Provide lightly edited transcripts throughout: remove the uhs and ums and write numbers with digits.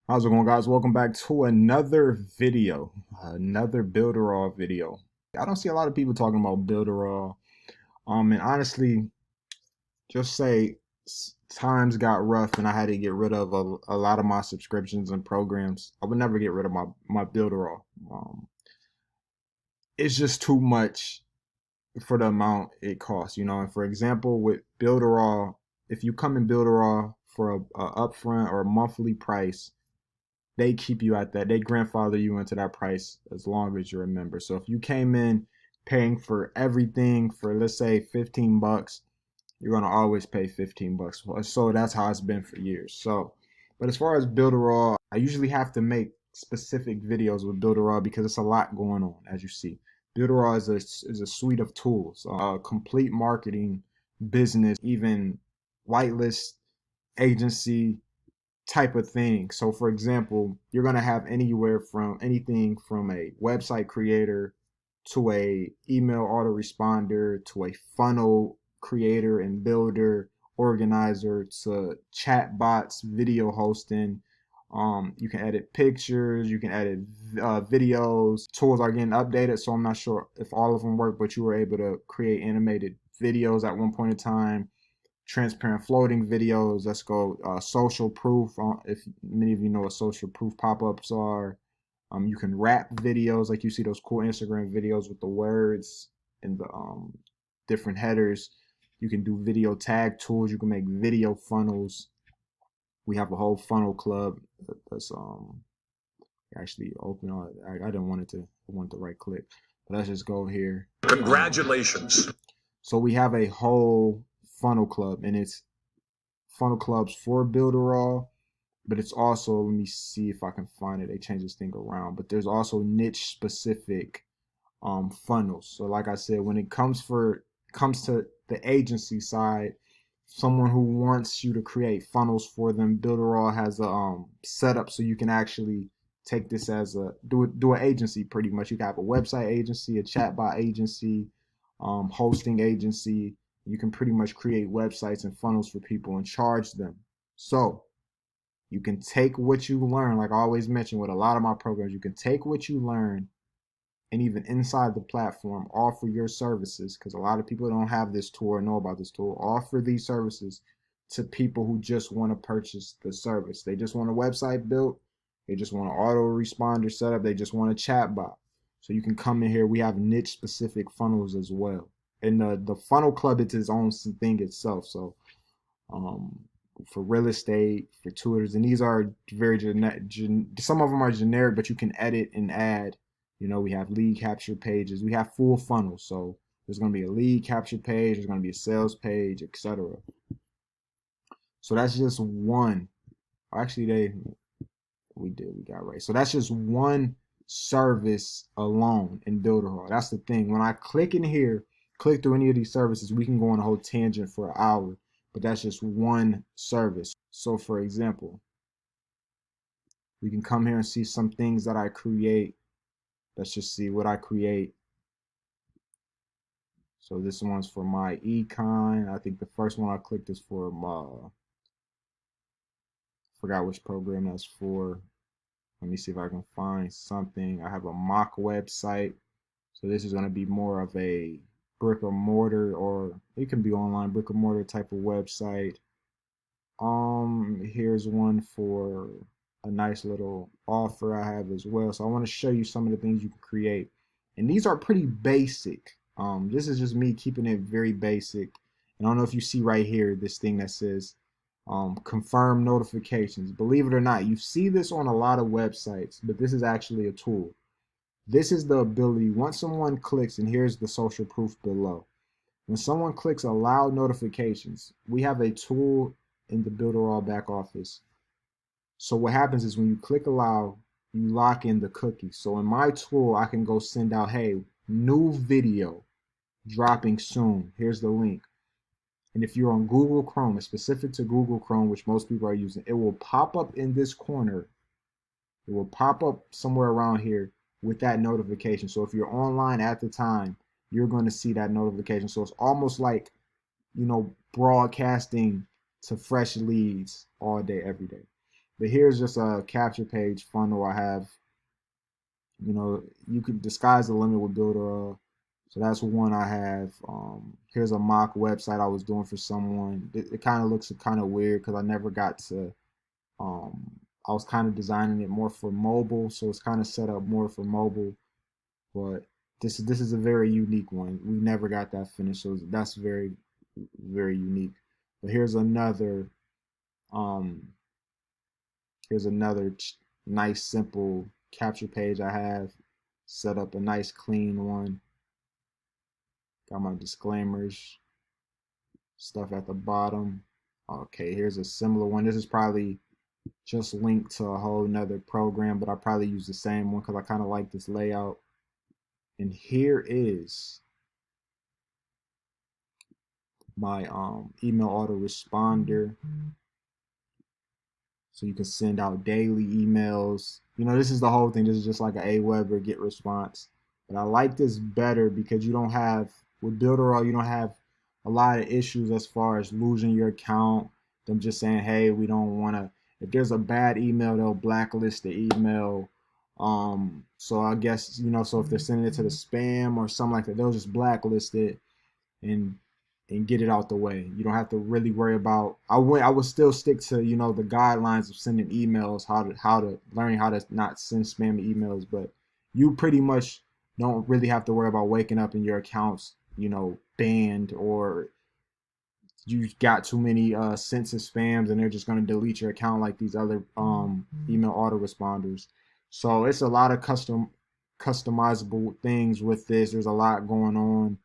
How's it going, guys? Welcome back to another video, another Builderall video. I don't see a lot of people talking about Builderall. And honestly, just say times got rough and I had to get rid of a lot of my subscriptions and programs. I would never get rid of my Builderall. It's just too much for the amount it costs, And for example, with Builderall, if you come in Builderall for a upfront or a monthly price, they keep you at that. They grandfather you into that price as long as you're a member. So if you came in paying for everything for, let's say, 15 bucks, you're going to always pay 15 bucks. So that's how it's been for years. So, but as far as Builderall, I usually have to make specific videos with Builderall because it's a lot going on, as you see. Builderall is a suite of tools, complete marketing, business, even whitelist agency type of thing. So for example, you're going to have anywhere from anything from a website creator to a email autoresponder to a funnel creator and builder, organizer to chat bots, video hosting. You can edit pictures, you can edit videos. Tools are getting updated, so I'm not sure if all of them work, but you were able to create animated videos at one point in time, transparent floating videos. Let's go social proof. If many of you know what social proof pop-ups are. You can wrap videos, like you see those cool Instagram videos with the words and the different headers. You can do video tag tools. You can make video funnels. We have a whole funnel club that's actually open. I didn't want it to. I want to right click. But let's just go here. Congratulations. So we have a whole funnel club, and it's funnel clubs for Builderall, but it's also, let me see if I can find it. They changed this thing around, but there's also niche specific funnels. So like I said, when it comes to the agency side, someone who wants you to create funnels for them, Builderall has a setup so you can actually take this as a do an agency pretty much. You can have a website agency, a chatbot agency, hosting agency. You can pretty much create websites and funnels for people and charge them. So you can take what you learn, like I always mention with a lot of my programs, you can take what you learn and even inside the platform offer your services, because a lot of people don't have this tool or know about this tool. Offer these services to people who just want to purchase the service. They just want a website built. They just want an autoresponder set up. They just want a chat bot. So you can come in here. We have niche specific funnels as well. And the funnel club, it's its own thing itself. So um, for real estate, for tutors, and these are very some of them are generic, but you can edit and add. We have lead capture pages. We have full funnels. So there's going to be a lead capture page. There's going to be a sales page, etc. So that's just one. Actually, we got right. So that's just one service alone in Builderall. That's the thing. When I click in here, click through any of these services, we can go on a whole tangent for an hour, but that's just one service. So for example, we can come here and see some things that I create. Let's just see what I create. So this one's for my econ. I think the first one I clicked is for my, forgot which program that's for. Let me see if I can find something. I have a mock website. So this is going to be more of a brick or mortar, or it can be online brick or mortar type of website. Here's one for a nice little offer I have as well. So I want to show you some of the things you can create. And these are pretty basic. This is just me keeping it very basic. And I don't know if you see right here, this thing that says confirm notifications. Believe it or not, you see this on a lot of websites, but this is actually a tool. This is the ability, once someone clicks, and here's the social proof below. When someone clicks allow notifications, we have a tool in the Builderall back office. So what happens is when you click allow, you lock in the cookie. So in my tool, I can go send out, hey, new video dropping soon. Here's the link. And if you're on Google Chrome, it's specific to Google Chrome, which most people are using, it will pop up in this corner. It will pop up somewhere around here with that notification. So if you're online at the time, you're going to see that notification. So it's almost like, broadcasting to fresh leads all day, every day. But here's just a capture page funnel I have. You can disguise the limit with Builder. So that's one I have. Here's a mock website I was doing for someone. It kind of looks kind of weird because I never got to. I was kind of designing it more for mobile, so it's kind of set up more for mobile. But this is a very unique one. We never got that finished, so that's very unique. But um here's another nice simple capture page I have set up, a nice clean one. Got my disclaimers, stuff at the bottom. Okay, here's a similar one. This is probably just linked to a whole nother program, but I probably use the same one because I kind of like this layout. And here is my email autoresponder. So you can send out daily emails. This is the whole thing. This is just like an Aweber get response. But I like this better because you don't have, with Builderall, you don't have a lot of issues as far as losing your account. Them just saying, hey, we don't want to, if there's a bad email, they'll blacklist the email. So I guess, so if they're sending it to the spam or something like that, they'll just blacklist it and get it out the way. You don't have to really worry about. I would still stick to the guidelines of sending emails, learning how to not send spam emails, but you pretty much don't really have to worry about waking up and your accounts banned, or you got too many sensitive spams and they're just going to delete your account like these other email autoresponders. So it's a lot of customizable things with this. There's a lot going on.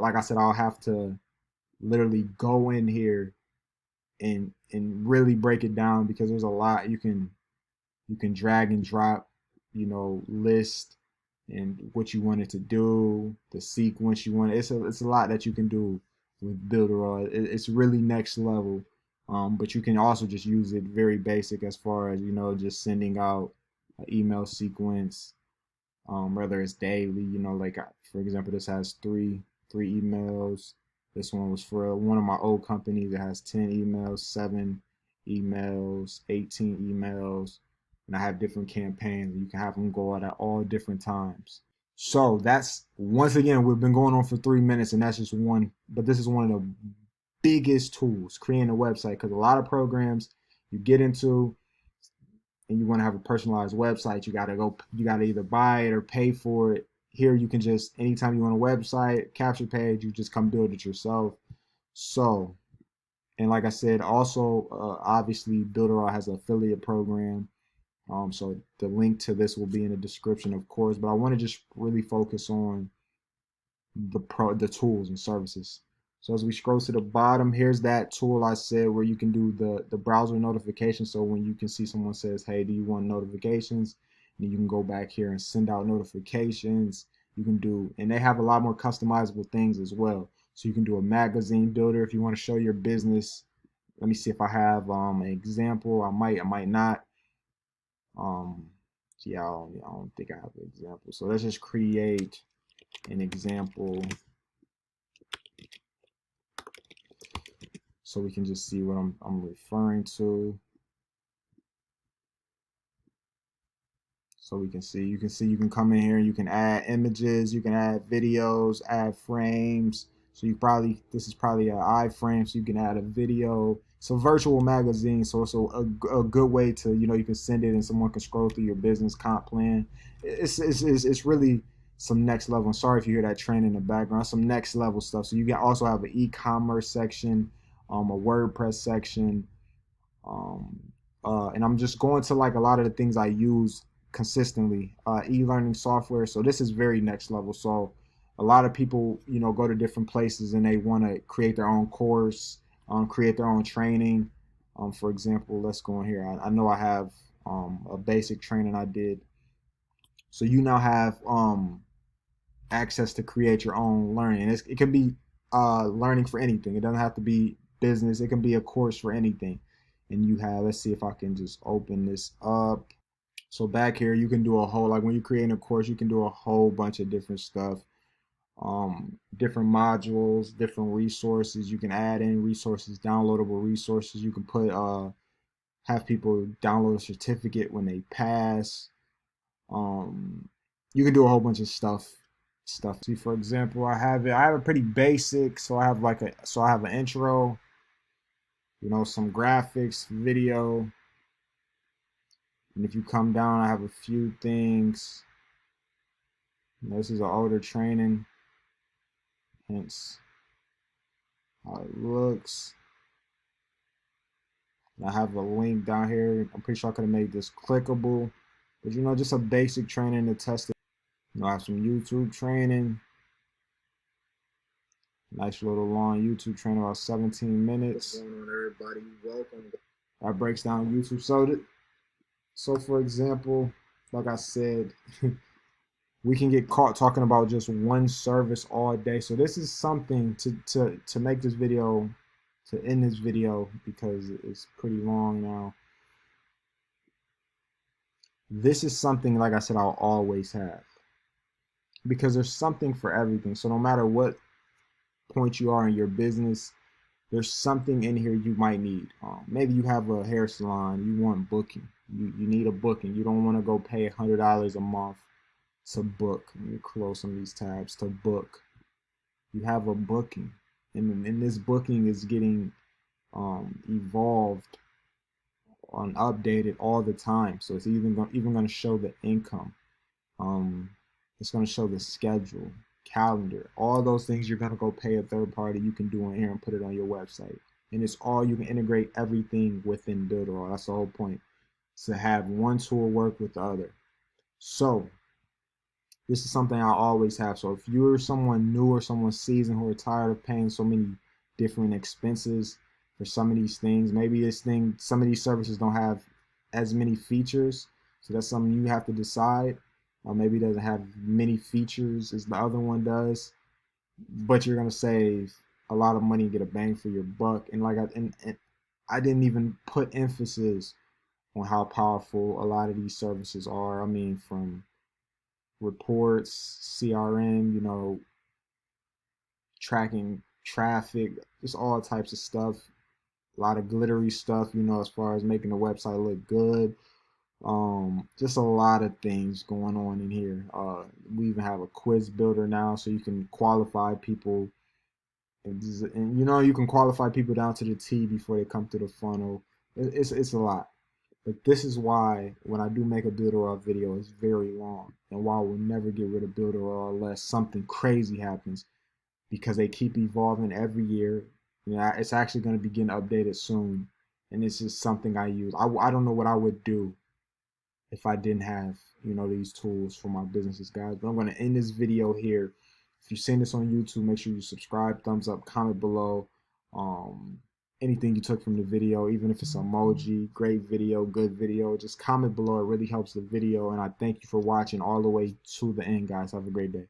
Like I said, I'll have to literally go in here and really break it down because there's a lot you can drag and drop, list and what you want it to do, the sequence you want. It's a lot that you can do with Builderall. It's really next level. But you can also just use it very basic as far as just sending out an email sequence, whether it's daily, like for example, this has three emails. This one was for one of my old companies. It has 10 emails, 7 emails, 18 emails, and I have different campaigns. You can have them go out at all different times. So that's, once again, we've been going on for 3 minutes, and that's just one. But this is one of the biggest tools, creating a website, because a lot of programs you get into and you want to have a personalized website, you gotta either buy it or pay for it. Here you can just, anytime you want a website, capture page, you just come build it yourself. So, and like I said, also obviously Builderall has an affiliate program. So the link to this will be in the description, of course. But I want to just really focus on the tools and services. So as we scroll to the bottom, here's that tool I said where you can do the browser notifications. So when you can see someone says, hey, do you want notifications? And you can go back here and send out notifications. You can do, and they have a lot more customizable things as well. So you can do a magazine builder if you want to show your business. Let me see if I have an example. I might not. Yeah, I don't think I have an example. So let's just create an example so we can just see what I'm referring to. So we can see, you can come in here and you can add images, you can add videos, add frames. So this is probably an iframe, so you can add a video. It's a virtual magazine, so it's a good way to, you can send it and someone can scroll through your business comp plan. It's really some next level. I'm sorry if you hear that train in the background. Some next level stuff. So you can also have an e-commerce section, a WordPress section, and I'm just going to like a lot of the things I use consistently, e-learning software. So this is very next level. So a lot of people, go to different places and they want to create their own course, create their own training. For example, let's go in here. I know I have a basic training I did. So you now have access to create your own learning. It can be learning for anything. It doesn't have to be business. It can be a course for anything. And you have, let's see if I can just open this up. So back here, you can do a whole, like when you're creating a course, you can do a whole bunch of different stuff, different modules, different resources. You can add in resources, downloadable resources. You can put have people download a certificate when they pass. You can do a whole bunch of stuff. See, for example, I have a pretty basic. So I have an intro, some graphics, video, and if you come down, I have a few things. This is an older training, hence how it looks. I have a link down here. I'm pretty sure I could have made this clickable, but just a basic training to test it. I have some YouTube training. Nice little long YouTube training, about 17 minutes. What's going on, everybody? Welcome. That breaks down YouTube. So for example, like I said, we can get caught talking about just one service all day. So this is something to make this video, to end this video, because it's pretty long now. This is something, like I said, I'll always have, because there's something for everything. So no matter what point you are in your business, there's something in here you might need. Maybe you have a hair salon, you want booking. You need a booking. You don't want to go pay $100 a month to book. Let me close some of these tabs. To book, you have a booking, and this booking is getting evolved and updated all the time. So it's even going to show the income. It's going to show the schedule, calendar, all those things you're going to go pay a third party. You can do on here and put it on your website, and it's all, you can integrate everything within Builderall. That's the whole point, to have one tool work with the other. So this is something I always have. So if you're someone new or someone seasoned who are tired of paying so many different expenses for some of these things, maybe some of these services don't have as many features, so that's something you have to decide. Maybe it doesn't have many features as the other one does, but you're gonna save a lot of money and get a bang for your buck. And I didn't even put emphasis on how powerful a lot of these services are. I mean, from reports, CRM, tracking traffic, just all types of stuff. A lot of glittery stuff, as far as making the website look good. Just a lot of things going on in here. We even have a quiz builder now, so you can qualify people, and you can qualify people down to the T before they come to the funnel. It's a lot. But this is why when I do make a Builderall video, it's very long, and why we'll never get rid of Builderall unless something crazy happens, because they keep evolving every year. It's actually going to be getting updated soon, and it's just something I use. I don't know what I would do if I didn't have these tools for my businesses, guys. But I'm going to end this video here. If you've seen this on YouTube, make sure you subscribe, thumbs up, comment below. Anything you took from the video, even if it's emoji, great video, good video, just comment below. It really helps the video, and I thank you for watching all the way to the end, guys. Have a great day.